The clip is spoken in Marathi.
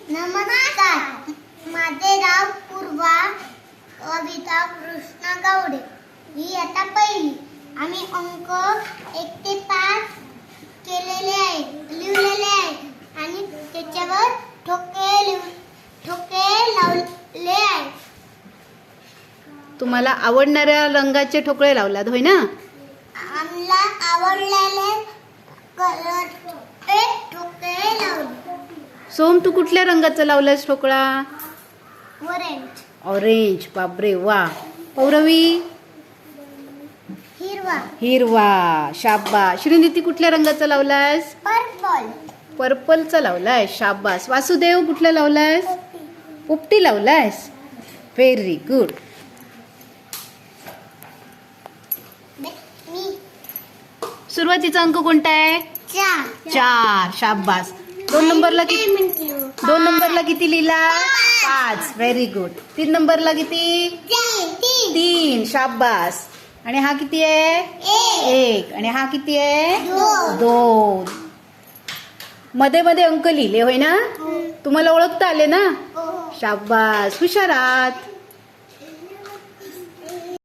नमस्कार, माझे नाव पूर्वा कविता कृष्ण गावडे. ही आता पहिली. आम्ही अंक 1 ते 5 केलेले आहे, लिहिलेले आहे आणि त्याच्यावर ठोके लावले आहे. तुम्हाला आवडणाऱ्या रंगाचे ठोकळे लावलात होय ना? आम्हाला आवडलेले कलर ठोके लावले. सोम, तू कुठल्या रंगाचा लावलास ठोकळा? Orange, orange. बापरे, वा. पौरवी? हिरवा, हिरवा. शाबास. श्रीनिती कुठल्या रंगाचा लावलास? पर्पल, पर्पलचा लावलास. शाबास. वासुदेव कुठला लावलास? पोपटी लावलास. Very good. मी सुरुवातीचा अंक कोणता आहे? 4. शाबास. 2 नंबरला किती लिहिला? 5. Very good. 3 नंबरला किती? 3. शाबास. आणि हा किती आहे? 1. आणि हा किती आहे? 2. मध्ये मध्ये अंक लिहिले होय ना? तुम्हाला ओळखता आले ना? शाबास. हुशार आहात.